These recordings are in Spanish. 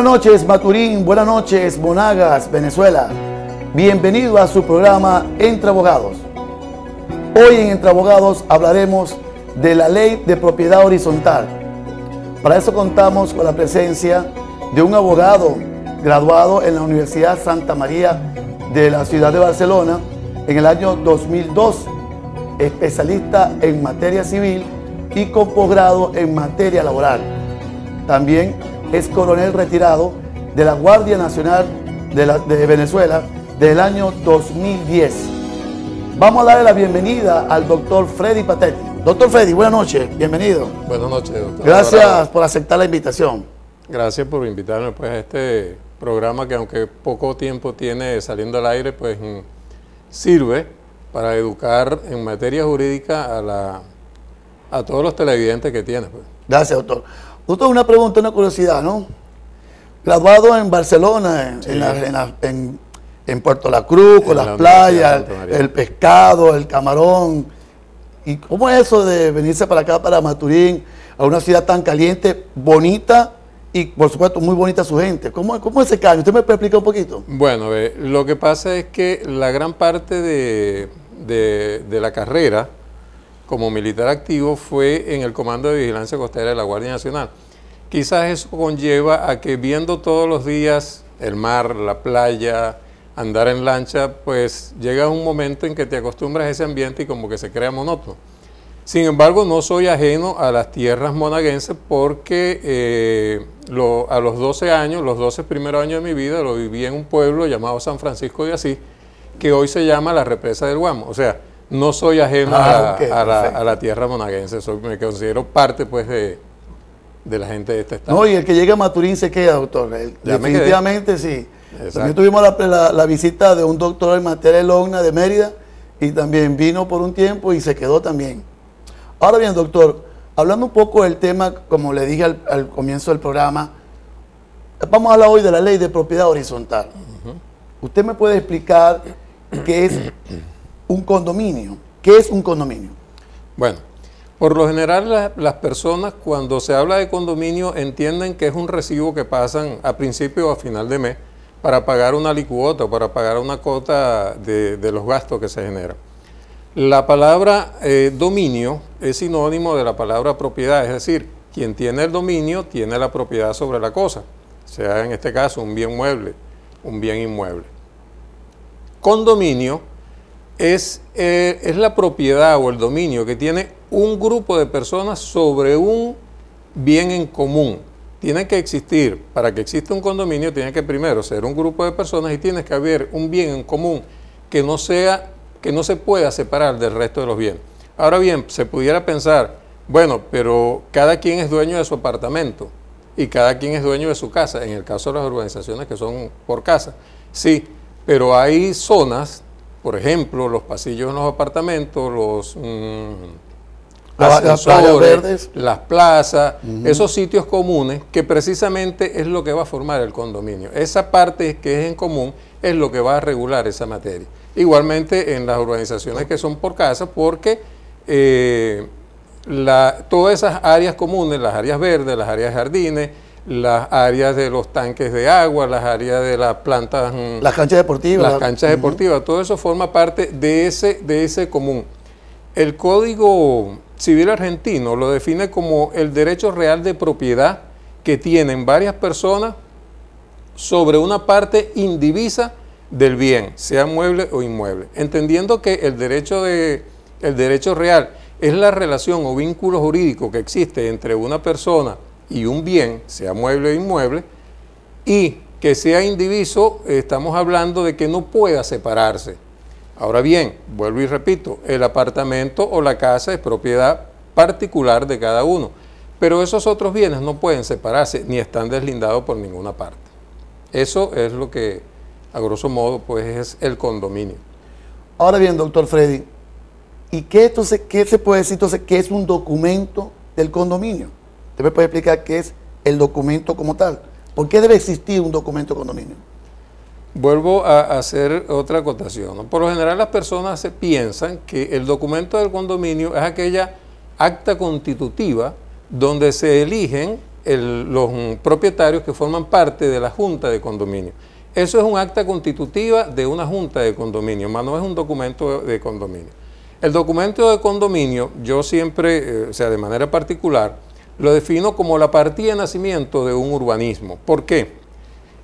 Buenas noches, Maturín. Buenas noches, Monagas, Venezuela. Bienvenido a su programa Entre Abogados. Hoy en Entre Abogados hablaremos de la Ley de Propiedad Horizontal. Para eso contamos con la presencia de un abogado graduado en la Universidad Santa María de la ciudad de Barcelona en el año 2002, especialista en materia civil y con posgrado en materia laboral. También es coronel retirado de la Guardia Nacional de Venezuela del año 2010. Vamos a darle la bienvenida al doctor Freddy Patetti. Doctor Freddy, buenas noches, bienvenido. Buenas noches, doctor. Gracias por aceptar la invitación. Gracias por invitarme pues, a este programa que, aunque poco tiempo tiene saliendo al aire, pues sirve para educar en materia jurídica a todos los televidentes que tiene. Pues. Gracias, doctor. Doctor, una pregunta, una curiosidad, ¿no? Graduado en Barcelona, Sí. en Puerto La Cruz, con las playas, el pescado, el camarón. ¿Y cómo es eso de venirse para acá, para Maturín, a una ciudad tan caliente, bonita y, por supuesto, muy bonita su gente? ¿Cómo es ese cambio? ¿Usted me puede explicar un poquito? Bueno, lo que pasa es que la gran parte de la carrera como militar activo fue en el Comando de Vigilancia Costera de la Guardia Nacional. Quizás eso conlleva a que viendo todos los días el mar, la playa, andar en lancha, pues llega un momento en que te acostumbras a ese ambiente y como que se crea monótono. Sin embargo, no soy ajeno a las tierras monaguenses porque a los 12 años, los 12 primeros años de mi vida, lo viví en un pueblo llamado San Francisco de Asís, que hoy se llama la Represa del Guamo. O sea, no soy ajeno a la tierra monaguense, me considero parte pues de la gente de este estado. No, y el que llega a Maturín se queda, doctor. Definitivamente sí. Exacto. También tuvimos la visita de un doctor en materia de LOGNA de Mérida y también vino por un tiempo y se quedó también. Ahora bien, doctor, hablando un poco del tema, como le dije al comienzo del programa, vamos a hablar hoy de la Ley de Propiedad Horizontal. ¿Usted me puede explicar qué es un condominio? ¿Qué es un condominio? Bueno, por lo general las personas cuando se habla de condominio entienden que es un recibo que pasan a principio o a final de mes para pagar una alicuota, para pagar una cuota de los gastos que se generan. La palabra dominio es sinónimo de la palabra propiedad, es decir, quien tiene el dominio tiene la propiedad sobre la cosa, sea en este caso un bien mueble, un bien inmueble. Condominio es la propiedad o el dominio que tiene un grupo de personas sobre un bien en común. Tiene que existir, para que exista un condominio, tiene que primero ser un grupo de personas y tiene que haber un bien en común que no se pueda separar del resto de los bienes. Ahora bien, se pudiera pensar, bueno, pero cada quien es dueño de su apartamento y cada quien es dueño de su casa, en el caso de las urbanizaciones que son por casa. Sí, pero hay zonas, por ejemplo, los pasillos en los apartamentos, los ascensores, las plazas, esos sitios comunes, que precisamente es lo que va a formar el condominio. Esa parte que es en común es lo que va a regular esa materia. Igualmente en las urbanizaciones que son por casa, porque todas esas áreas comunes, las áreas verdes, las áreas de jardines, las áreas de los tanques de agua, las áreas de las plantas, las canchas deportivas. Las canchas deportivas, todo eso forma parte de ese común. El Código Civil argentino lo define como el derecho real de propiedad que tienen varias personas sobre una parte indivisa del bien, sea mueble o inmueble, entendiendo que el derecho real es la relación o vínculo jurídico que existe entre una persona y un bien, sea mueble o inmueble, y que sea indiviso, estamos hablando de que no pueda separarse. Ahora bien, vuelvo y repito, el apartamento o la casa es propiedad particular de cada uno, pero esos otros bienes no pueden separarse ni están deslindados por ninguna parte. Eso es lo que, a grosso modo, pues es el condominio. Ahora bien, doctor Freddy, ¿y qué se puede decir entonces qué es un documento del condominio? ¿Usted me puede explicar qué es el documento como tal? ¿Por qué debe existir un documento de condominio? Vuelvo a hacer otra acotación, ¿no? Por lo general las personas se piensan que el documento del condominio es aquella acta constitutiva donde se eligen los propietarios que forman parte de la junta de condominio. Eso es un acta constitutiva de una junta de condominio, más no es un documento de condominio. El documento de condominio, yo siempre, o sea, de manera particular, lo defino como la partida de nacimiento de un urbanismo. ¿Por qué?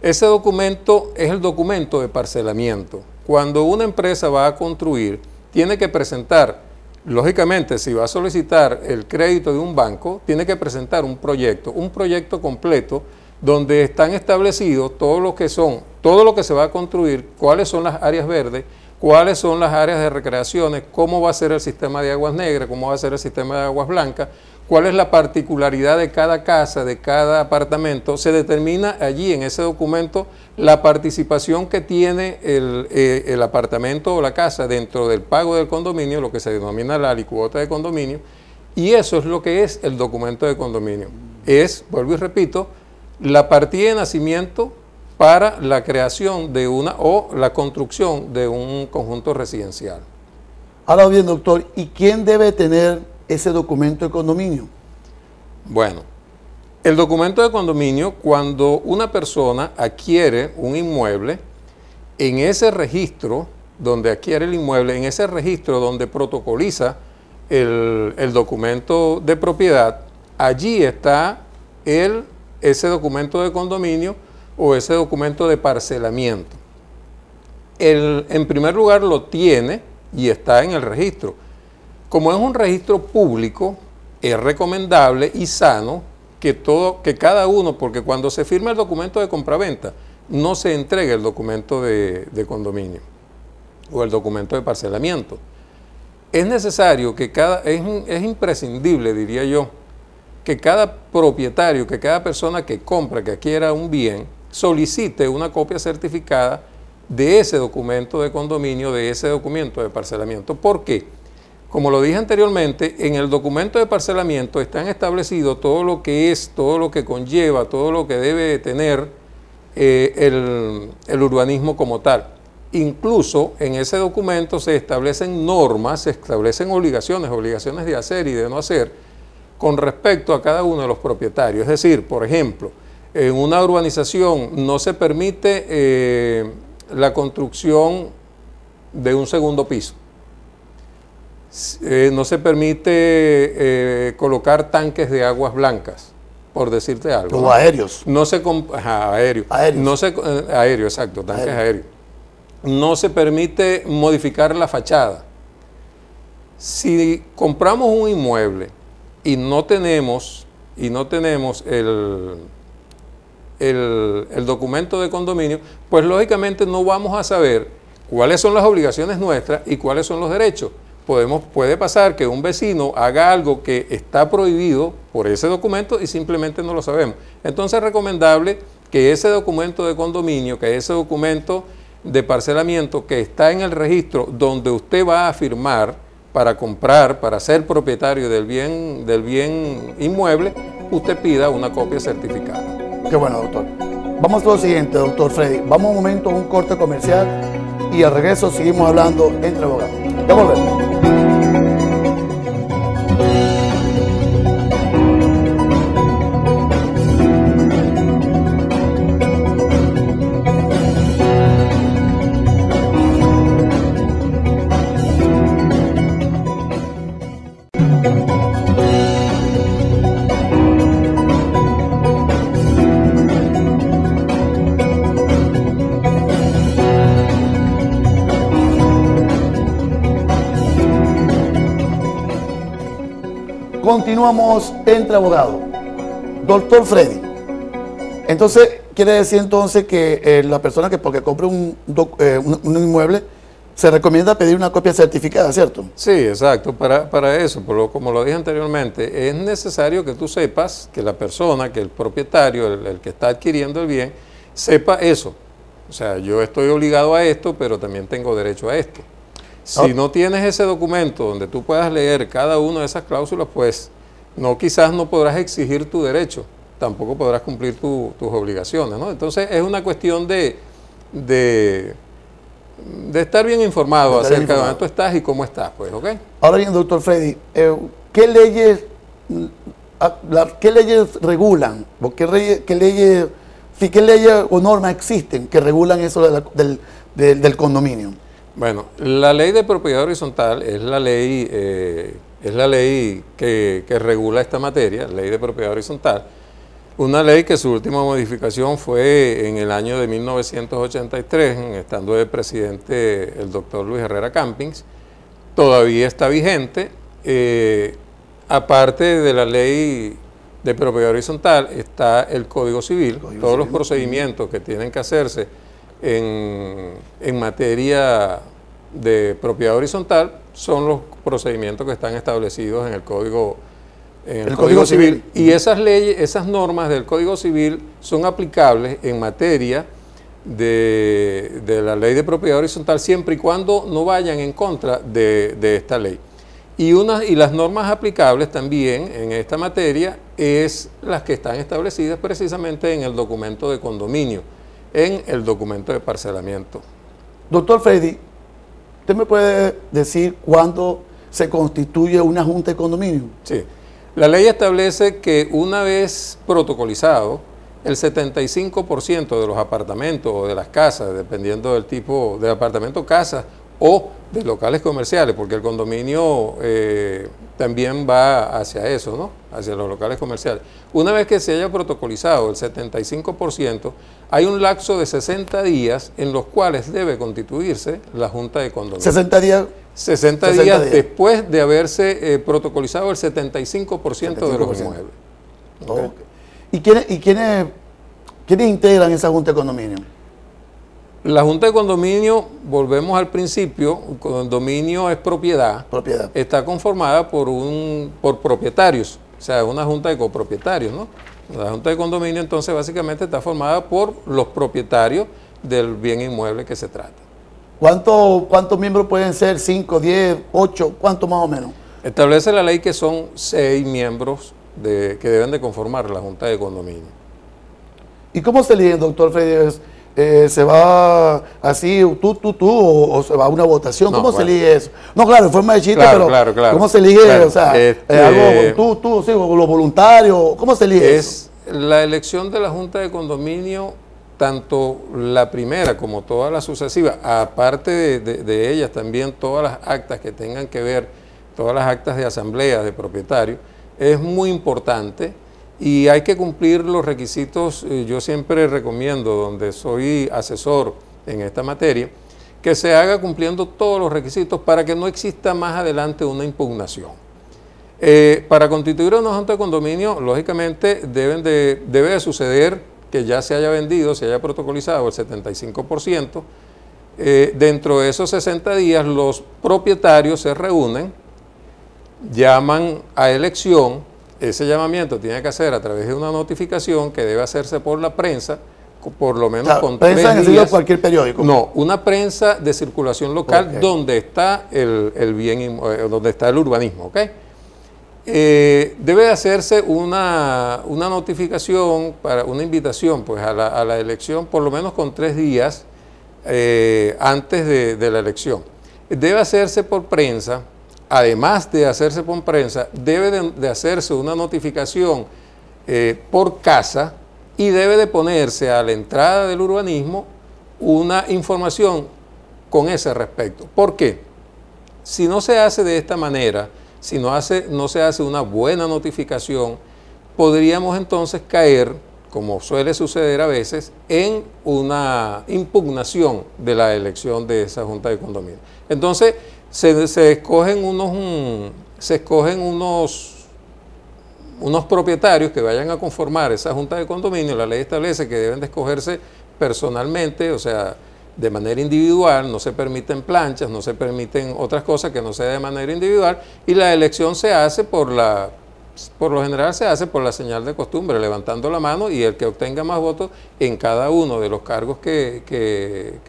Ese documento es el documento de parcelamiento. Cuando una empresa va a construir, tiene que presentar, lógicamente, si va a solicitar el crédito de un banco, tiene que presentar un proyecto completo, donde están establecidos todo lo que se va a construir, cuáles son las áreas verdes, cuáles son las áreas de recreaciones, cómo va a ser el sistema de aguas negras, cómo va a ser el sistema de aguas blancas, cuál es la particularidad de cada casa, de cada apartamento. Se determina allí en ese documento la participación que tiene el apartamento o la casa dentro del pago del condominio, lo que se denomina la alicuota de condominio, y eso es lo que es el documento de condominio. Es, vuelvo y repito, la partida de nacimiento para la creación de la construcción de un conjunto residencial. Ahora bien, doctor, ¿y quién debe tener ese documento de condominio? Bueno, el documento de condominio, cuando una persona adquiere un inmueble, en ese registro donde adquiere el inmueble, en ese registro donde protocoliza el documento de propiedad, allí está ese documento de condominio o ese documento de parcelamiento. En primer lugar lo tiene y está en el registro. Como es un registro público, es recomendable y sano que cada uno, porque cuando se firma el documento de compraventa, no se entrega el documento de condominio o el documento de parcelamiento. Es necesario que es imprescindible, diría yo, que cada propietario, que cada persona que compra, que adquiera un bien, solicite una copia certificada de ese documento de condominio, de ese documento de parcelamiento. ¿Por qué? Como lo dije anteriormente, en el documento de parcelamiento están establecidos todo lo que es, todo lo que conlleva, todo lo que debe tener el urbanismo como tal. Incluso en ese documento se establecen normas, se establecen obligaciones de hacer y de no hacer, con respecto a cada uno de los propietarios. Es decir, por ejemplo, en una urbanización no se permite la construcción de un segundo piso. No se permite colocar tanques de aguas blancas, por decirte algo. Los aéreos. No se aéreos. Aéreo, exacto, tanques aéreos. No se permite modificar la fachada. Si compramos un inmueble y no tenemos el documento de condominio, pues lógicamente no vamos a saber cuáles son las obligaciones nuestras y cuáles son los derechos. Puede pasar que un vecino haga algo que está prohibido por ese documento y simplemente no lo sabemos. Entonces es recomendable que ese documento de condominio, que ese documento de parcelamiento que está en el registro donde usted va a firmar para comprar, para ser propietario del bien inmueble, usted pida una copia certificada. Qué bueno, doctor. Vamos a lo siguiente, doctor Freddy. Vamos un momento a un corte comercial y al regreso seguimos hablando entre abogados. Ya volvemos. Continuamos entre abogados. Doctor Freddy, entonces quiere decir entonces que la persona que porque compre un inmueble se recomienda pedir una copia certificada, ¿cierto? Sí, exacto. Para eso, como lo dije anteriormente, es necesario que tú sepas, que la persona, que el propietario, el que está adquiriendo el bien, sepa eso. O sea, yo estoy obligado a esto, pero también tengo derecho a esto. Si no tienes ese documento donde tú puedas leer cada una de esas cláusulas, pues quizás no podrás exigir tu derecho, tampoco podrás cumplir tus obligaciones, ¿no? Entonces es una cuestión de estar bien informado acerca de dónde tú estás y cómo estás, pues, ¿ok? Ahora bien, doctor Freddy, ¿qué leyes ¿qué leyes regulan? ¿O qué leyes o normas existen que regulan eso del condominio? Bueno, la ley de propiedad horizontal es la ley que regula esta materia, ley de propiedad horizontal. Una ley que su última modificación fue en el año de 1983, estando de presidente el doctor Luis Herrera Campins. Todavía está vigente. Aparte de la ley de propiedad horizontal, está el Código Civil. Todos los procedimientos que tienen que hacerse en materia de propiedad horizontal son los procedimientos que están establecidos en el Código Civil. Y esas leyes, esas normas del Código Civil son aplicables en materia de la ley de propiedad horizontal siempre y cuando no vayan en contra de esta ley. Y las normas aplicables también en esta materia es las que están establecidas precisamente en el documento de condominio, en el documento de parcelamiento. Doctor Freddy, ¿usted me puede decir cuándo se constituye una junta de condominio? Sí. La ley establece que una vez protocolizado, el 75% de los apartamentos o de las casas, dependiendo del tipo de apartamento, casa o de locales comerciales, porque el condominio también va hacia eso, ¿no? Hacia los locales comerciales. Una vez que se haya protocolizado el 75%, hay un lapso de 60 días en los cuales debe constituirse la junta de condominio. 60 días. 60 días después de haberse protocolizado el 75% de los inmuebles. Okay. ¿Y quiénes integran esa junta de condominio? La junta de condominio, volvemos al principio, el condominio es propiedad. Está conformada por propietarios, o sea, una junta de copropietarios, ¿no? La junta de condominio entonces básicamente está formada por los propietarios del bien inmueble que se trata. ¿Cuántos miembros pueden ser? ¿5, 10, 8? ¿Cuánto más o menos? Establece la ley que son 6 miembros que deben de conformar la junta de condominio. ¿Y cómo se elige, doctor Freddy? ¿Se va así, tú, o se va a una votación? ¿Cómo se elige eso? No, claro, en forma de chiste, pero claro. ¿cómo se elige? Claro, o sea, algo tú, sí, o los voluntarios, ¿cómo se elige eso? La elección de la junta de condominio, tanto la primera como todas las sucesivas, aparte de ellas también todas las actas que tengan que ver, todas las actas de asamblea de propietarios, es muy importante. Y hay que cumplir los requisitos. Yo siempre recomiendo, donde soy asesor en esta materia, que se haga cumpliendo todos los requisitos para que no exista más adelante una impugnación. Para constituir una junta de condominio, lógicamente debe de suceder que ya se haya vendido, se haya protocolizado el 75%. Dentro de esos 60 días, los propietarios se reúnen, llaman a elección. Ese llamamiento tiene que hacer a través de una notificación que debe hacerse por la prensa, por lo menos con 3 días. ¿Prensa en cualquier periódico? No, una prensa de circulación local donde está el bien, donde está el urbanismo, ¿ok? Debe hacerse una notificación, una invitación pues, a la elección, por lo menos con 3 días antes de la elección. Debe hacerse por prensa. Además de hacerse por prensa, debe de hacerse una notificación por casa y debe de ponerse a la entrada del urbanismo una información con ese respecto. ¿Por qué? Si no se hace de esta manera, si no se hace una buena notificación, podríamos entonces caer, como suele suceder a veces, en una impugnación de la elección de esa junta de condominio. Entonces, se escogen unos propietarios que vayan a conformar esa junta de condominio. La ley establece que deben de escogerse personalmente, o sea, de manera individual, no se permiten planchas, no se permiten otras cosas que no sea de manera individual, y la elección se hace por lo general se hace por la señal de costumbre, levantando la mano, y el que obtenga más votos en cada uno de los cargos que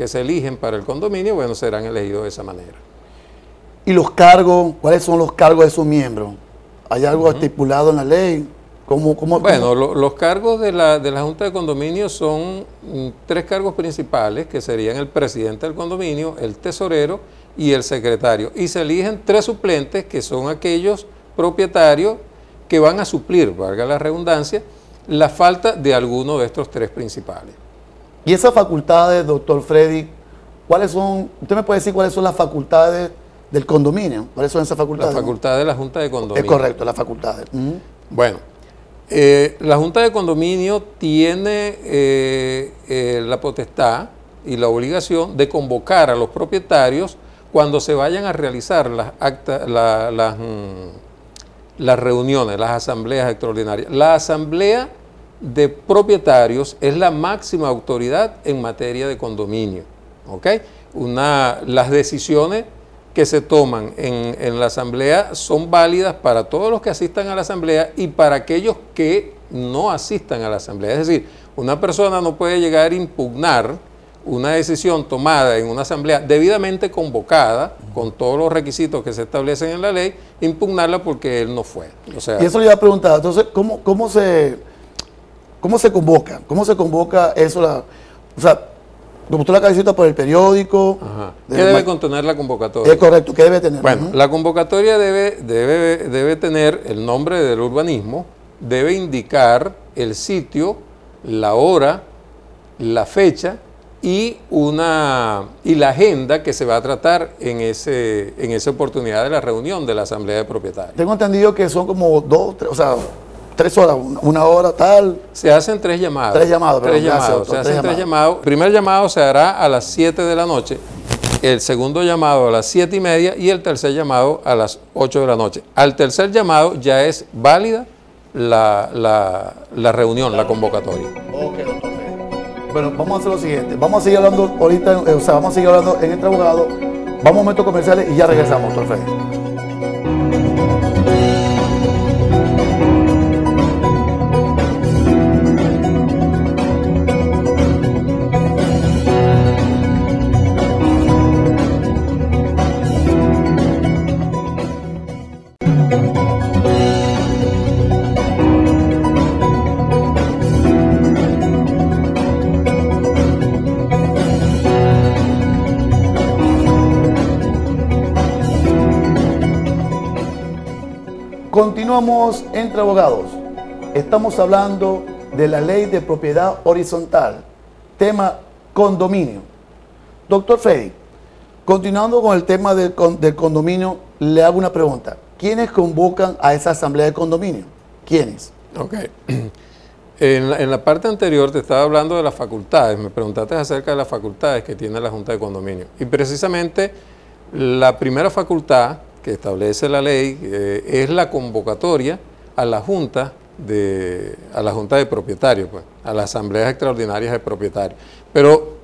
se eligen para el condominio, bueno, serán elegidos de esa manera. ¿Y los cargos? ¿Cuáles son los cargos de sus miembros? ¿Hay algo estipulado en la ley? Bueno, los cargos de la Junta de Condominio son 3 cargos principales, que serían el presidente del condominio, el tesorero y el secretario. Y se eligen 3 suplentes, que son aquellos propietarios que van a suplir, valga la redundancia, la falta de alguno de estos tres principales. Y esas facultades, doctor Freddy, ¿cuáles son? ¿Usted me puede decir cuáles son las facultades del condominio? ¿Cuáles son esas facultades? La facultad de la Junta de Condominio. Es correcto, las facultades. Bueno, la Junta de Condominio tiene la potestad y la obligación de convocar a los propietarios cuando se vayan a realizar las reuniones, las asambleas extraordinarias. La asamblea de propietarios es la máxima autoridad en materia de condominio. ¿Ok? Las decisiones que se toman en la asamblea son válidas para todos los que asistan a la asamblea y para aquellos que no asistan a la asamblea. Es decir, una persona no puede llegar a impugnar una decisión tomada en una asamblea debidamente convocada, con todos los requisitos que se establecen en la ley, impugnarla porque él no fue. O sea, y eso le iba a preguntar, entonces, ¿cómo se convoca? ¿Cómo se convoca eso? O sea, como usted la cabecita por el periódico. ¿Qué debe contener la convocatoria? Es correcto, ¿qué debe tener? Bueno, la convocatoria debe tener el nombre del urbanismo, debe indicar el sitio, la hora, la fecha y la agenda que se va a tratar en esa oportunidad de la reunión de la asamblea de propietarios. Tengo entendido que son como 3 horas, 1 hora, tal. Se hacen 3 llamados. 3 llamados, perdón, se hacen 3 llamados. El primer llamado se hará a las 7 de la noche, el segundo llamado a las 7:30 y el tercer llamado a las 8 de la noche. Al tercer llamado ya es válida la reunión, la convocatoria. Ok, doctor. Bueno, vamos a hacer lo siguiente. Vamos a seguir hablando ahorita, vamos a seguir hablando en Entre Abogados. Vamos a momentos comerciales y ya regresamos, doctor Freddy. Continuamos Entre Abogados. Estamos hablando de la ley de propiedad horizontal, tema condominio. Doctor Freddy, continuando con el tema del condominio, le hago una pregunta. ¿Quiénes convocan a esa asamblea de condominio? ¿Quiénes? Ok. En la parte anterior te estaba hablando de las facultades. Me preguntaste acerca de las facultades que tiene la Junta de Condominio. Y precisamente la primera facultad que establece la ley es la convocatoria a la Junta de Propietarios, pues, a las asambleas extraordinarias de propietarios. Pero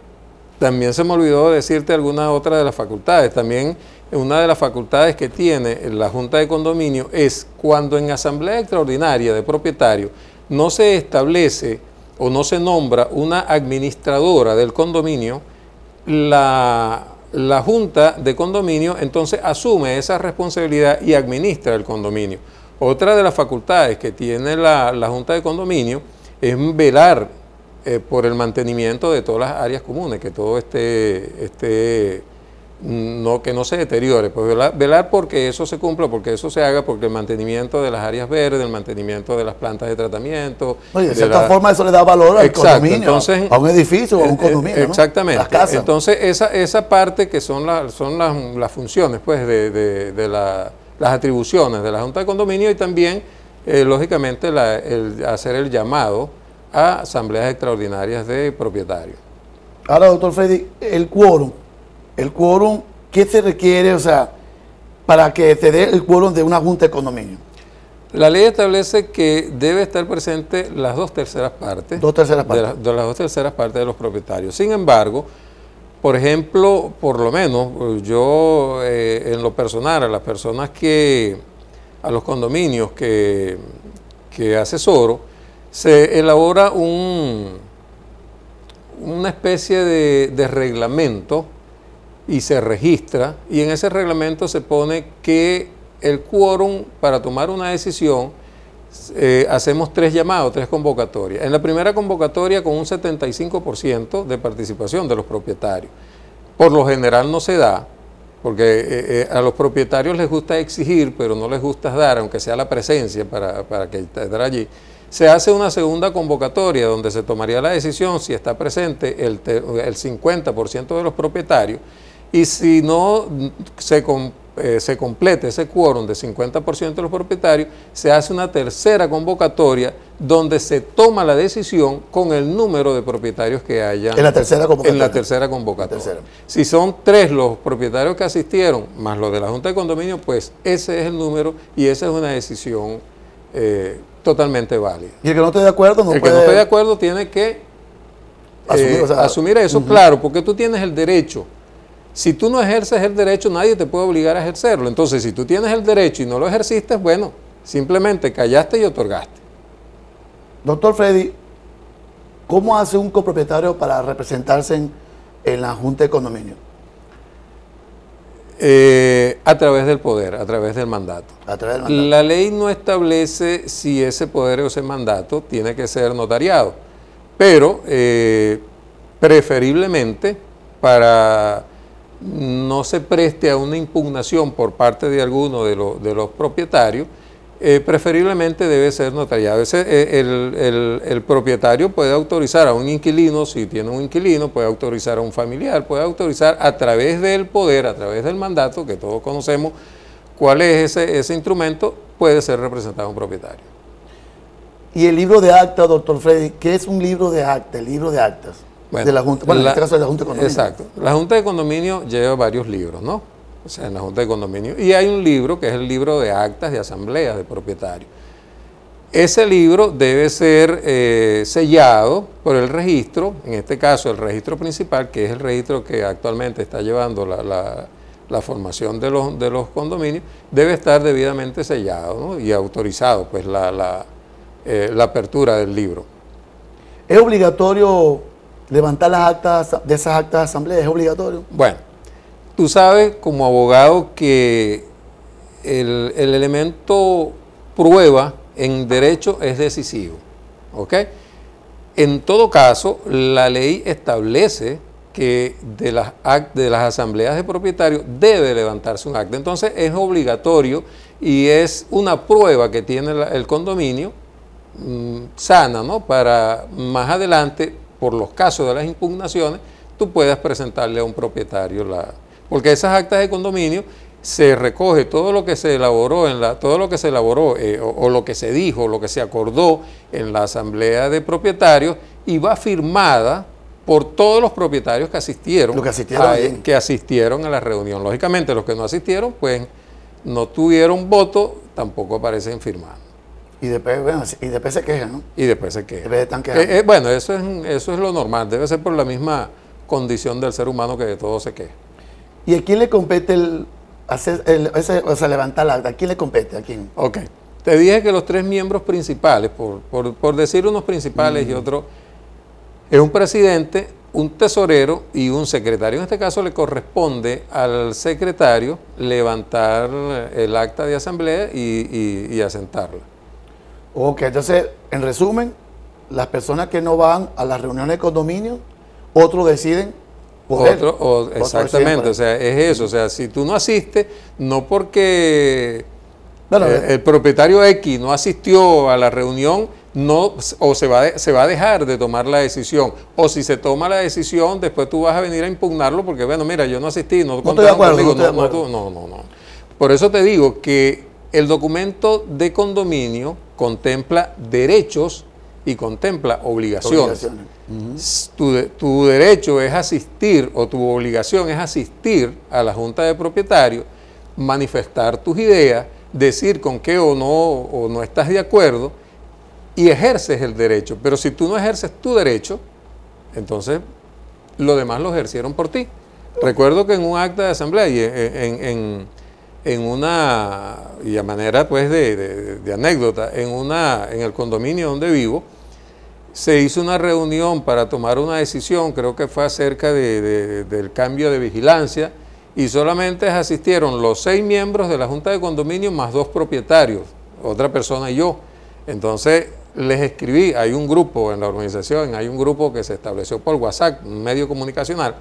también se me olvidó decirte alguna otra de las facultades. También una de las facultades que tiene la Junta de Condominio es cuando en asamblea extraordinaria de propietarios no se establece o no se nombra una administradora del condominio, la Junta de Condominio entonces asume esa responsabilidad y administra el condominio. Otra de las facultades que tiene la Junta de Condominio es velar por el mantenimiento de todas las áreas comunes, que todo que no se deteriore, pues velar porque eso se cumpla, porque eso se haga, porque el mantenimiento de las áreas verdes, el mantenimiento de las plantas de tratamiento. Oye, de cierta forma eso le da valor al condominio, entonces, a un edificio o a un condominio, exactamente, ¿no? Las casas. Entonces esa parte que son las funciones, pues, de las atribuciones de la Junta de Condominio y también, lógicamente, hacer el llamado a asambleas extraordinarias de propietarios. Ahora, doctor Freddy, el quórum, ¿qué se requiere, o sea, para que se dé el quórum de una junta de condominio? La ley establece que debe estar presente las 2/3 partes. De las 2/3 partes de los propietarios. Sin embargo, por ejemplo, por lo menos yo en lo personal, a las personas a los condominios que asesoro, se elabora una especie de reglamento y se registra, y en ese reglamento se pone que el quórum para tomar una decisión, hacemos 3 llamados, 3 convocatorias. En la primera convocatoria con un 75% de participación de los propietarios. Por lo general no se da, porque a los propietarios les gusta exigir, pero no les gusta dar, aunque sea la presencia para que estar allí. Se hace una segunda convocatoria donde se tomaría la decisión si está presente el 50% de los propietarios, y si no se complete ese quórum de 50% de los propietarios, se hace una tercera convocatoria donde se toma la decisión con el número de propietarios que haya en la tercera convocatoria. En la tercera convocatoria. Si son 3 los propietarios que asistieron, más los de la Junta de Condominio, pues ese es el número y esa es una decisión totalmente válida. Y el que no esté de acuerdo no puede... El que no esté de acuerdo tiene que asumir eso, claro, porque tú tienes el derecho. Si tú no ejerces el derecho, nadie te puede obligar a ejercerlo. Entonces, si tú tienes el derecho y no lo ejerciste, bueno, simplemente callaste y otorgaste. Doctor Freddy, ¿cómo hace un copropietario para representarse en la Junta de Condominio? A través del poder, a través del mandato. A través del mandato. La ley no establece si ese poder o ese mandato tiene que ser notariado, pero preferiblemente para no se preste a una impugnación por parte de alguno de los propietarios, preferiblemente debe ser notariado. El propietario puede autorizar a un inquilino, si tiene un inquilino, puede autorizar a un familiar, puede autorizar a través del poder, a través del mandato, que todos conocemos cuál es ese instrumento, puede ser representado un propietario. Y el libro de actas, doctor Freddy, ¿qué es un libro de actas? El libro de actas. Bueno, de la Junta, en este caso de la Junta de Condominio. Exacto. La Junta de Condominio lleva varios libros, ¿no? O sea, en la Junta de Condominio. Y hay un libro que es el libro de actas de asambleas de propietarios. Ese libro debe ser sellado por el registro, en este caso el registro principal, que es el registro que actualmente está llevando la formación de los condominios, debe estar debidamente sellado, ¿no? Y autorizado, pues, la apertura del libro. ¿Es obligatorio levantar las actas de esas actas de asamblea? ¿Es obligatorio? Bueno, tú sabes como abogado que el elemento prueba en derecho es decisivo, ¿ok? En todo caso, la ley establece que de las asambleas de propietarios debe levantarse un acta. Entonces es obligatorio y es una prueba que tiene el condominio sana, ¿no? Para más adelante, por los casos de las impugnaciones, tú puedas presentarle a un propietario porque esas actas de condominio se recoge todo lo que se elaboró o lo que se dijo, lo que se acordó en la asamblea de propietarios, y va firmada por todos los propietarios que asistieron a la reunión. Lógicamente, los que no asistieron, pues no tuvieron voto, tampoco aparecen firmados. Y después se quejan, ¿no? Y después se quejan. Después están quejando. Bueno, eso es lo normal. Debe ser por la misma condición del ser humano que de todo se queja. ¿Y a quién le compete levantar la acta? ¿A quién le compete? ¿A quién? Ok. Te dije que los 3 miembros principales, por decir unos principales y otros, es un presidente, un tesorero y un secretario. En este caso le corresponde al secretario levantar el acta de asamblea y asentarla. Ok, entonces, en resumen, las personas que no van a las reuniones de condominio, otros deciden por él. Exactamente, o sea, es eso. O sea, si tú no asistes, no porque el propietario X no asistió a la reunión, se va a dejar de tomar la decisión. O si se toma la decisión, después tú vas a venir a impugnarlo porque, bueno, mira, yo no asistí, no estoy de acuerdo, no. Por eso te digo que el documento de condominio contempla derechos y contempla obligaciones. Tu derecho es asistir, o tu obligación es asistir a la Junta de Propietarios, manifestar tus ideas, decir con qué o no estás de acuerdo, y ejerces el derecho. Pero si tú no ejerces tu derecho, entonces lo demás lo ejercieron por ti. Recuerdo que en un acta de asamblea y y a manera pues de anécdota, en el condominio donde vivo, se hizo una reunión para tomar una decisión, creo que fue acerca del cambio de vigilancia, y solamente asistieron los 6 miembros de la Junta de Condominio más 2 propietarios, otra persona y yo. Entonces les escribí, hay un grupo en la organización, hay un grupo que se estableció por WhatsApp, un medio comunicacional,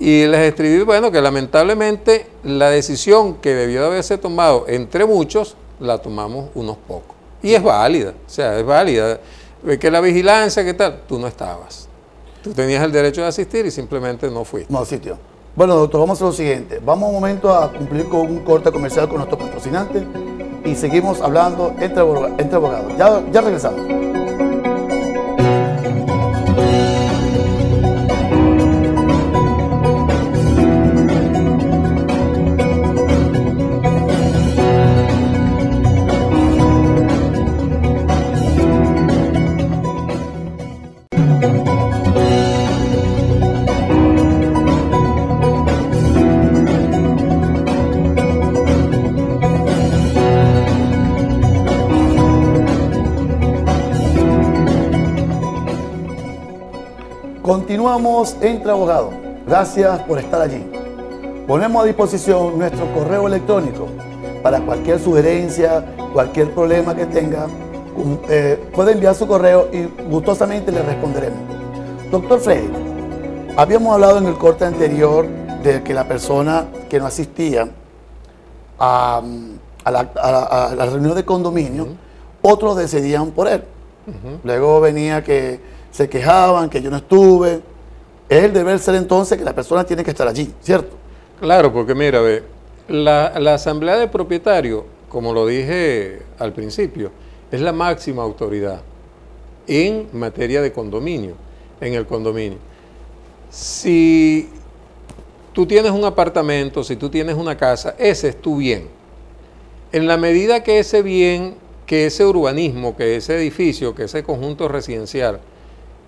Y les escribí, bueno, que lamentablemente la decisión que debió de haberse tomado entre muchos, la tomamos unos pocos. Y es válida, o sea, es válida. Que la vigilancia, ¿qué tal? Tú no estabas. Tú tenías el derecho de asistir y simplemente no fuiste. No asistió. Bueno, doctor, vamos a hacer lo siguiente. Vamos un momento a cumplir con un corte comercial con nuestro patrocinante y seguimos hablando entre abogados. Ya regresamos. Continuamos entre abogados. Gracias por estar allí. Ponemos a disposición nuestro correo electrónico para cualquier sugerencia, cualquier problema que tenga. Puede enviar su correo y gustosamente le responderemos. Doctor Freddy, habíamos hablado en el corte anterior de que la persona que no asistía a la reunión de condominio, otros decidían por él. Luego venía que se quejaban, que yo no estuve. Es el deber ser entonces que la persona tiene que estar allí, ¿cierto? Claro, porque mira, ve, la asamblea de propietarios, como lo dije al principio, es la máxima autoridad en materia de condominio, en el condominio. Si tú tienes un apartamento, si tú tienes una casa, ese es tu bien. En la medida que ese bien, que ese urbanismo, que ese edificio, que ese conjunto residencial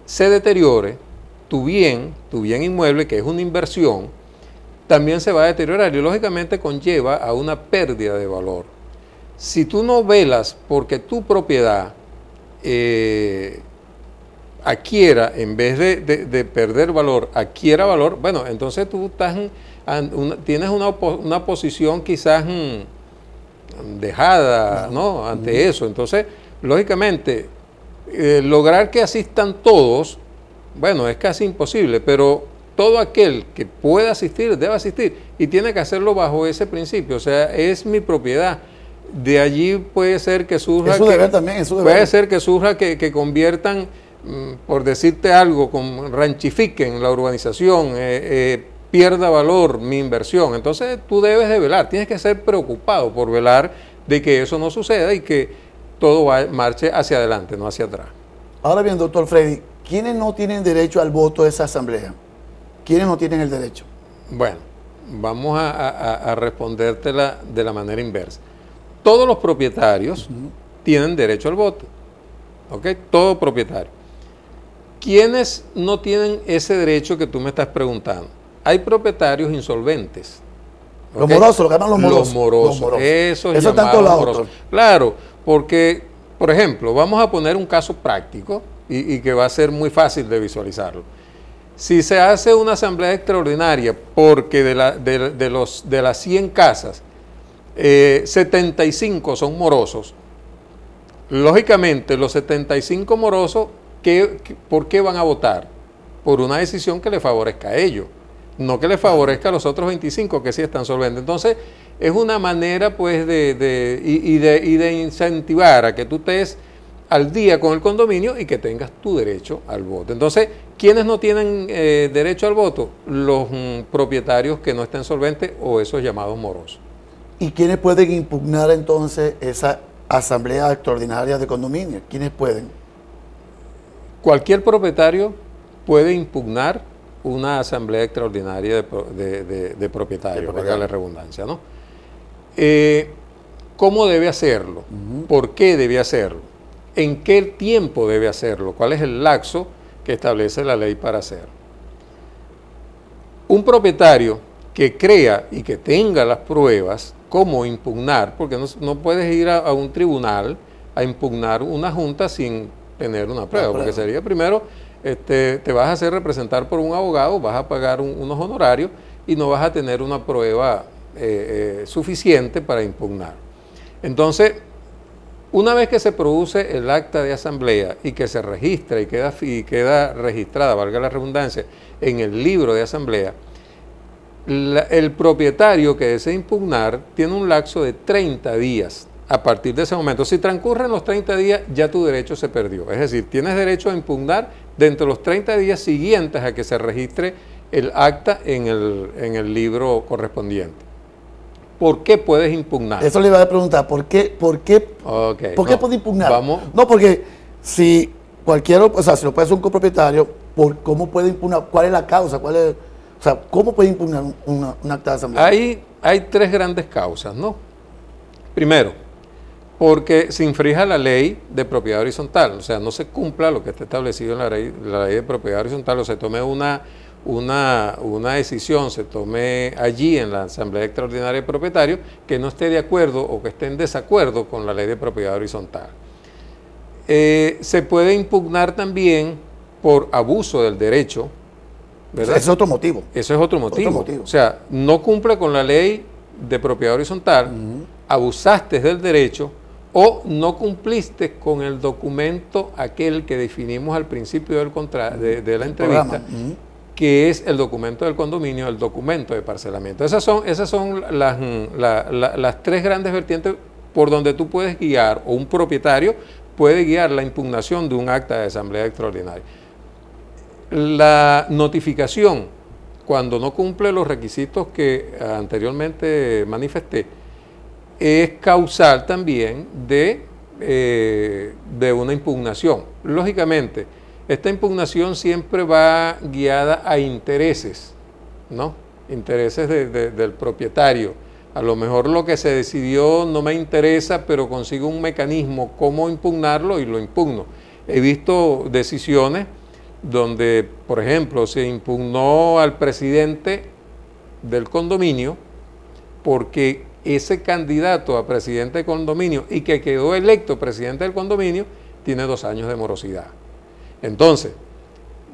se deteriore, tu bien inmueble, que es una inversión, también se va a deteriorar y lógicamente conlleva a una pérdida de valor. Si tú no velas porque tu propiedad adquiera, en vez de perder valor, adquiera valor, bueno, entonces tú tienes una posición quizás dejada, ¿no?, ante eso. Entonces, lógicamente, lograr que asistan todos, bueno, es casi imposible, pero todo aquel que pueda asistir, debe asistir, y tiene que hacerlo bajo ese principio, o sea, es mi propiedad. De allí puede ser que surja... Es su deber también, es su deber. Puede ser que surja que conviertan, por decirte algo, ranchifiquen la urbanización, pierda valor mi inversión. Entonces tú debes de velar, tienes que ser preocupado por velar de que eso no suceda y que todo marche hacia adelante, no hacia atrás. Ahora bien, doctor Freddy, ¿quiénes no tienen derecho al voto de esa asamblea? ¿Quiénes no tienen el derecho? Bueno, vamos a respondértela de la manera inversa. Todos los propietarios tienen derecho al voto, ¿ok? Todo propietario. ¿Quiénes no tienen ese derecho que tú me estás preguntando? Hay propietarios insolventes. Los morosos, lo que llaman los morosos. Los morosos. Eso es tanto lado. Claro, porque, por ejemplo, vamos a poner un caso práctico y que va a ser muy fácil de visualizarlo. Si se hace una asamblea extraordinaria porque de las 100 casas, 75 son morosos, lógicamente los 75 morosos, ¿por qué van a votar? Por una decisión que le favorezca a ellos, no que le favorezca a los otros 25 que sí están solventes. Entonces, es una manera pues de incentivar a que tú estés al día con el condominio y que tengas tu derecho al voto. Entonces, ¿quiénes no tienen derecho al voto? Los propietarios que no estén solventes o esos llamados morosos. ¿Y quiénes pueden impugnar entonces esa asamblea extraordinaria de condominio? ¿Quiénes pueden? Cualquier propietario puede impugnar una asamblea extraordinaria de propietarios, valga la redundancia, ¿no? ¿Cómo debe hacerlo? ¿Por qué debe hacerlo? ¿En qué tiempo debe hacerlo? ¿Cuál es el lapso que establece la ley para hacerlo? Un propietario que crea y que tenga las pruebas, ¿cómo impugnar? Porque no puedes ir a un tribunal a impugnar una junta sin tener una prueba, porque sería primero, te vas a hacer representar por un abogado, vas a pagar unos honorarios y no vas a tener una prueba suficiente para impugnar. Entonces, una vez que se produce el acta de asamblea y que se registra y queda registrada, valga la redundancia, en el libro de asamblea, el propietario que desea impugnar tiene un lapso de 30 días a partir de ese momento. Si transcurren los 30 días, ya tu derecho se perdió. Es decir, tienes derecho a impugnar dentro de los 30 días siguientes a que se registre el acta en el libro correspondiente. ¿Por qué puedes impugnar? Eso le iba a preguntar, ¿por qué puede impugnar? No, porque si cualquiera, o sea, si lo puede hacer un copropietario, ¿cómo puede impugnar? ¿Cuál es la causa? O sea, ¿cómo puede impugnar un acta de asamblea? Hay tres grandes causas, ¿no? Primero, porque se infrija la ley de propiedad horizontal, o sea, no se cumpla lo que está establecido en la ley de propiedad horizontal, o se tome una decisión, se tome allí en la Asamblea Extraordinaria de Propietarios que no esté de acuerdo o que esté en desacuerdo con la ley de propiedad horizontal. Se puede impugnar también por abuso del derecho, ¿verdad? Ese es otro motivo. Eso es otro motivo. O sea, no cumple con la ley de propiedad horizontal, abusaste del derecho o no cumpliste con el documento aquel que definimos al principio de la entrevista, que es el documento del condominio, el documento de parcelamiento. Esas son las tres grandes vertientes por donde tú puedes guiar, o un propietario puede guiar la impugnación de un acta de asamblea extraordinaria. La notificación, cuando no cumple los requisitos que anteriormente manifesté, es causal también de una impugnación. Lógicamente, esta impugnación siempre va guiada a intereses, ¿no? Intereses del propietario. A lo mejor lo que se decidió no me interesa, pero consigo un mecanismo cómo impugnarlo y lo impugno. He visto decisiones donde, por ejemplo, se impugnó al presidente del condominio porque ese candidato a presidente del condominio y que quedó electo presidente del condominio tiene 2 años de morosidad. Entonces,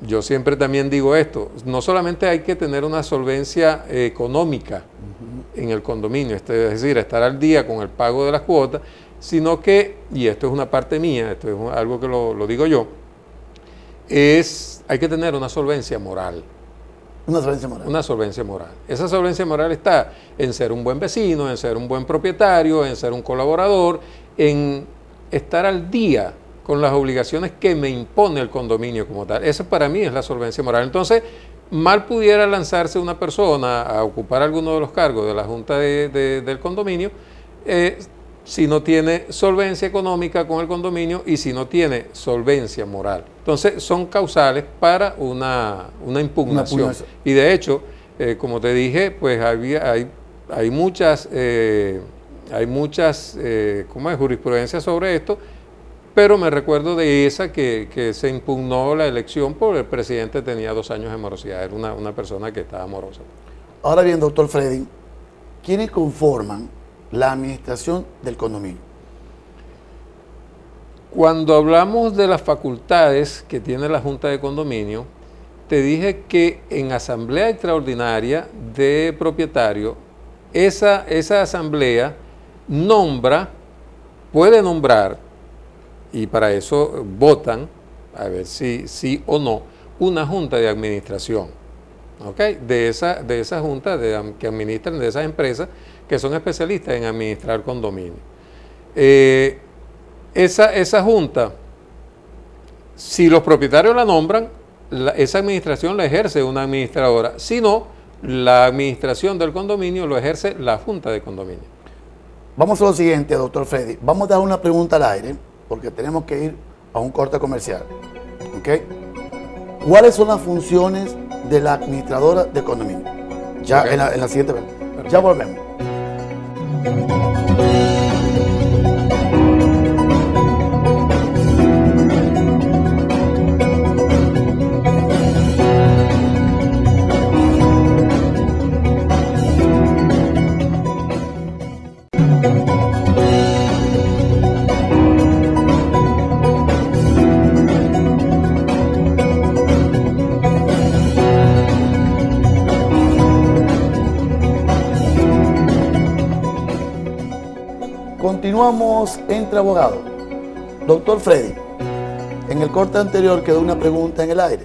yo siempre también digo esto, no solamente hay que tener una solvencia económica en el condominio, es decir, estar al día con el pago de las cuotas, sino que, y esto es una parte mía, esto es algo que lo digo yo, hay que tener una solvencia moral. Una solvencia moral. Una solvencia moral. Esa solvencia moral está en ser un buen vecino, en ser un buen propietario, en ser un colaborador, en estar al día con las obligaciones que me impone el condominio como tal. Esa para mí es la solvencia moral. Entonces, mal pudiera lanzarse una persona a ocupar alguno de los cargos de la Junta del condominio si no tiene solvencia económica con el condominio y si no tiene solvencia moral. Entonces, son causales para una impugnación. Y de hecho, como te dije, pues hay muchas jurisprudencias sobre esto, pero me recuerdo de esa que se impugnó la elección porque el presidente tenía 2 años de morosidad, era una persona que estaba morosa. Ahora bien, doctor Freddy, ¿quiénes conforman la administración del condominio? Cuando hablamos de las facultades que tiene la Junta de Condominio, te dije que en asamblea extraordinaria de propietario, esa asamblea puede nombrar, y para eso votan, a ver si sí o no, una junta de administración, ¿okay? De esa junta que administran, de esas empresas que son especialistas en administrar condominio. Esa junta, si los propietarios la nombran, esa administración la ejerce una administradora, si no, la administración del condominio lo ejerce la junta de condominio. Vamos a lo siguiente, doctor Freddy. Vamos a dar una pregunta al aire, porque tenemos que ir a un corte comercial. ¿Okay? ¿Cuáles son las funciones de la administradora de condominio? Ya en la siguiente vez. Ya volvemos. Continuamos entre abogados. Doctor Freddy, en el corte anterior quedó una pregunta en el aire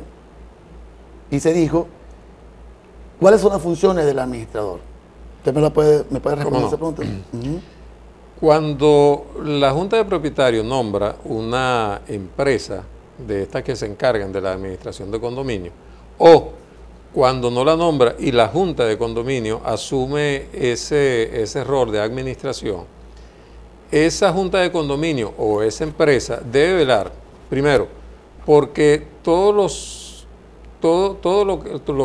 y se dijo ¿Cuáles son las funciones del administrador? ¿Usted me puede responder no? esa pregunta? Cuando la Junta de Propietarios nombra una empresa de estas que se encargan de la administración de condominio, o cuando no la nombra y la Junta de Condominio asume ese rol de administración, esa Junta de Condominio o esa empresa debe velar, primero, porque todo lo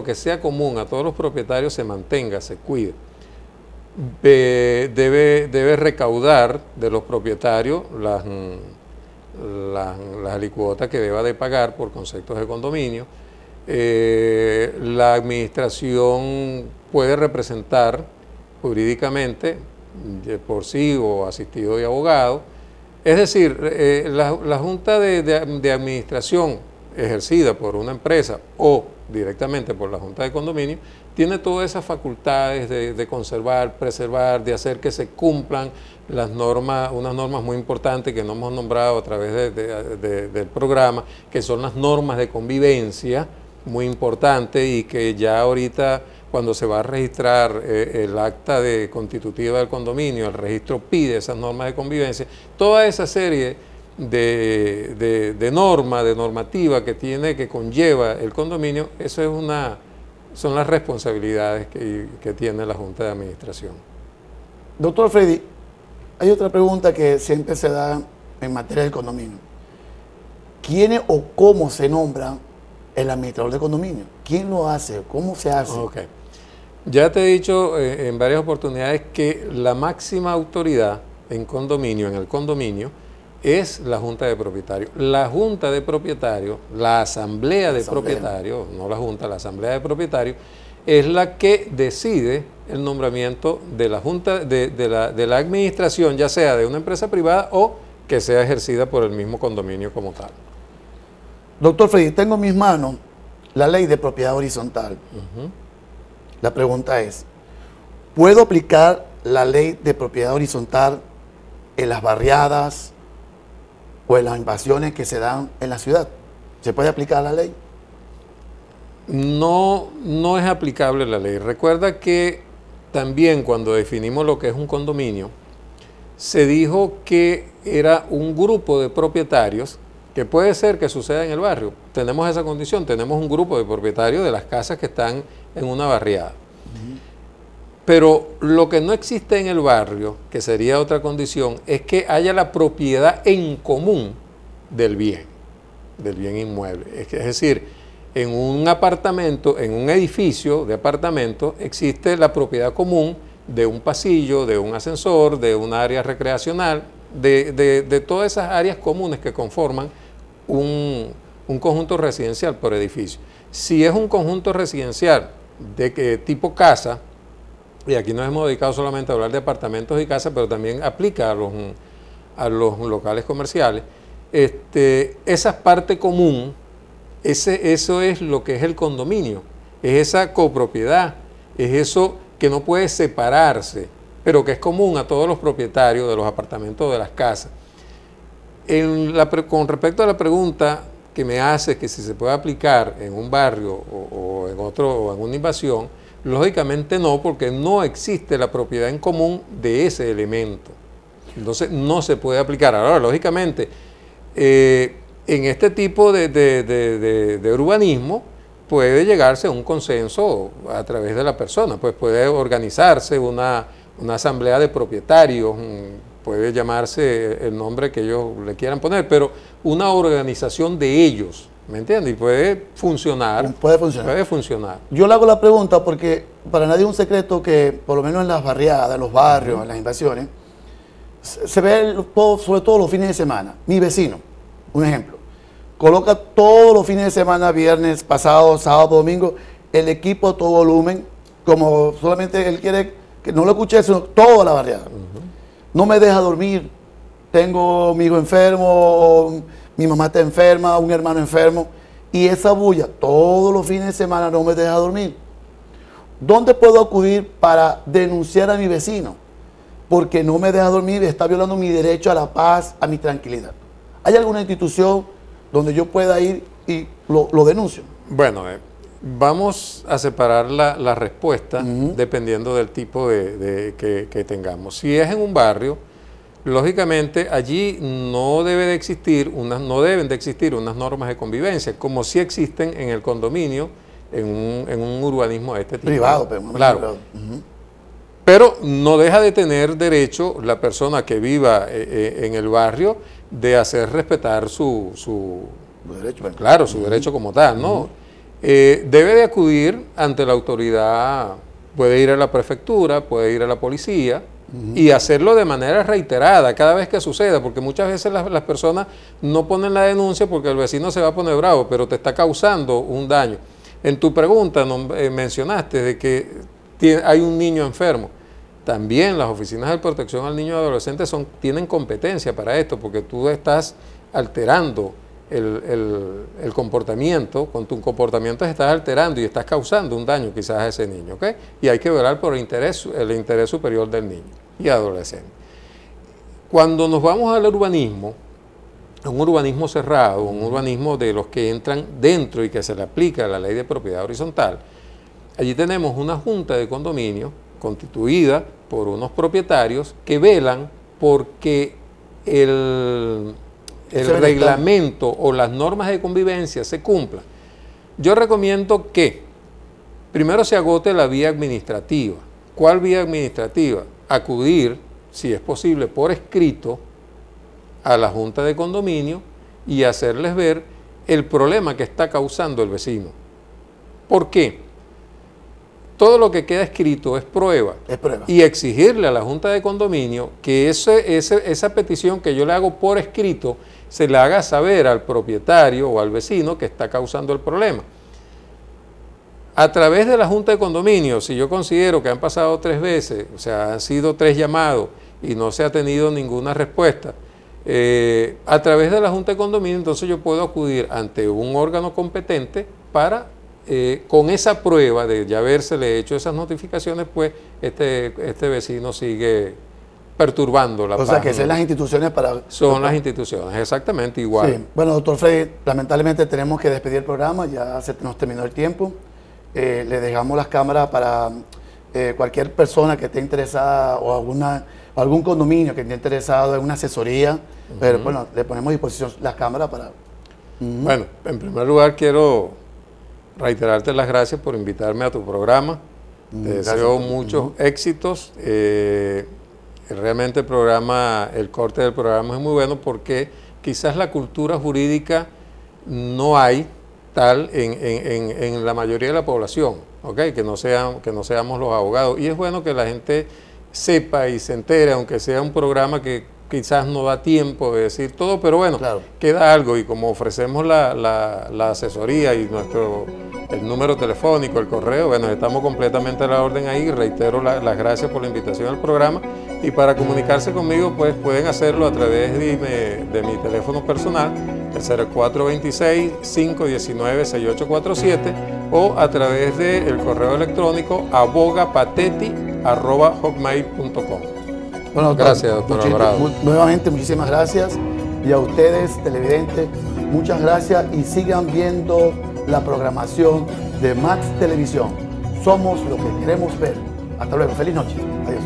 que sea común a todos los propietarios se mantenga, se cuide. Debe recaudar de los propietarios las alicuotas que deba de pagar por conceptos de condominio. La administración puede representar jurídicamente por sí o asistido de abogado. Es decir, la Junta de Administración ejercida por una empresa o directamente por la Junta de Condominio tiene todas esas facultades de conservar, preservar, de hacer que se cumplan las normas, unas normas muy importantes que no hemos nombrado a través del programa, que son las normas de convivencia, muy importantes, y que ya ahorita cuando se va a registrar el acta constitutiva del condominio, el registro pide esas normas de convivencia, toda esa serie de norma, de normativa que conlleva el condominio, eso son las responsabilidades que tiene la Junta de Administración. Doctor Freddy, hay otra pregunta que siempre se da en materia del condominio. ¿Quién o cómo se nombra el administrador de condominio? ¿Quién lo hace? ¿Cómo se hace? Okay. Ya te he dicho en varias oportunidades que la máxima autoridad en el condominio, es la Junta de Propietarios. La Junta de Propietarios, la Asamblea de Propietarios, no la Junta, la Asamblea de Propietarios, es la que decide el nombramiento de la Junta de la administración, ya sea de una empresa privada o que sea ejercida por el mismo condominio como tal. Doctor Freddy, tengo en mis manos la Ley de Propiedad Horizontal. La pregunta es, ¿puedo aplicar la Ley de Propiedad Horizontal en las barriadas o en las invasiones que se dan en la ciudad? ¿Se puede aplicar la ley? No es aplicable la ley. Recuerda que también cuando definimos lo que es un condominio, se dijo que era un grupo de propietarios, que puede ser que suceda en el barrio. Tenemos esa condición, tenemos un grupo de propietarios de las casas que están en una barriada. Pero lo que no existe en el barrio, que sería otra condición, es que haya la propiedad en común del bien inmueble. Es decir, en un apartamento, en un edificio de apartamentos, existe la propiedad común de un pasillo, de un ascensor, de un área recreacional, de todas esas áreas comunes que conforman un conjunto residencial por edificio. Si es un conjunto residencial de tipo casa, y aquí nos hemos dedicado solamente a hablar de apartamentos y casas, pero también aplica a los locales comerciales, esa parte común, eso es lo que es el condominio, es esa copropiedad, es eso que no puede separarse, pero que es común a todos los propietarios de los apartamentos o de las casas. Con respecto a la pregunta que me hace, que si se puede aplicar en un barrio o en otro, o en una invasión, lógicamente no, porque no existe la propiedad en común de ese elemento. Entonces no se puede aplicar. Ahora, lógicamente, en este tipo de urbanismo puede llegarse a un consenso a través de la persona, pues puede organizarse una asamblea de propietarios, puede llamarse el nombre que ellos le quieran poner, pero una organización de ellos, ¿me entiendes? Y puede funcionar. Puede funcionar. Yo le hago la pregunta porque para nadie es un secreto que, por lo menos en las barriadas, en los barrios, en las invasiones, se ve sobre todo los fines de semana. Mi vecino, un ejemplo, coloca todos los fines de semana, viernes, pasado, sábado, domingo, el equipo a todo volumen, como solamente él quiere que no lo escuche, sino toda la barriada. No me deja dormir. Tengo mi hijo enfermo, mi mamá está enferma, un hermano enfermo, y esa bulla todos los fines de semana no me deja dormir. ¿Dónde puedo acudir para denunciar a mi vecino? Porque no me deja dormir y está violando mi derecho a la paz, a mi tranquilidad. ¿Hay alguna institución donde yo pueda ir y lo denuncio? Bueno, Vamos a separar la respuesta dependiendo del tipo que tengamos. Si es en un barrio, lógicamente allí no deben de existir unas normas de convivencia, como sí existen en el condominio, en un urbanismo de este tipo. Privado, pero claro. Privado. Pero no deja de tener derecho la persona que viva en el barrio de hacer respetar su derecho, bueno. Claro, su derecho como tal, ¿no? Debe de acudir ante la autoridad, puede ir a la prefectura, puede ir a la policía y hacerlo de manera reiterada cada vez que suceda, porque muchas veces las personas no ponen la denuncia porque el vecino se va a poner bravo, pero te está causando un daño. En tu pregunta mencionaste de que hay un niño enfermo. También las oficinas de protección al niño y adolescente tienen competencia para esto, porque tú estás alterando el comportamiento, con tu comportamiento estás alterando y estás causando un daño quizás a ese niño, ¿ok? Y hay que velar por el interés superior del niño y adolescente. Cuando nos vamos al urbanismo, un urbanismo cerrado, un urbanismo de los que entran dentro y que se le aplica la ley de propiedad horizontal, allí tenemos una junta de condominio constituida por unos propietarios que velan porque el reglamento o las normas de convivencia se cumplan. Yo recomiendo que primero se agote la vía administrativa. ¿Cuál vía administrativa? Acudir, si es posible, por escrito a la junta de condominio y hacerles ver el problema que está causando el vecino. ¿Por qué? Todo lo que queda escrito es prueba. Y exigirle a la junta de condominio que esa petición que yo le hago por escrito se la haga saber al propietario o al vecino que está causando el problema. A través de la junta de condominio, si yo considero que han pasado 3 veces, o sea, han sido 3 llamados y no se ha tenido ninguna respuesta, a través de la junta de condominio, entonces yo puedo acudir ante un órgano competente para con esa prueba de ya habérsele hecho esas notificaciones, pues este vecino sigue perturbando la paz. O sea, que son las instituciones para... Son las instituciones, exactamente igual. Sí. Bueno, doctor Freddy, lamentablemente tenemos que despedir el programa, ya se nos terminó el tiempo. Le dejamos las cámaras para cualquier persona que esté interesada o algún condominio que esté interesado en una asesoría, pero bueno, le ponemos a disposición las cámaras para... Bueno, en primer lugar quiero reiterarte las gracias por invitarme a tu programa. Te deseo muchos éxitos. Realmente el corte del programa es muy bueno porque quizás la cultura jurídica no hay tal en la mayoría de la población, ¿okay? que no seamos los abogados. Y es bueno que la gente sepa y se entere, aunque sea un programa que quizás no da tiempo de decir todo, pero bueno, claro, queda algo. Y como ofrecemos la asesoría y el número telefónico, el correo, bueno, estamos completamente a la orden ahí. Reitero las gracias por la invitación al programa. Y para comunicarse conmigo, pues pueden hacerlo a través de mi teléfono personal, el 0426-519-6847, o a través del correo electrónico abogapateti@hotmail.com. Bueno, gracias, doctor Alvarado. Nuevamente, muchísimas gracias. Y a ustedes, televidentes, muchas gracias y sigan viendo la programación de Max Televisión. Somos lo que queremos ver. Hasta luego. Feliz noche. Adiós.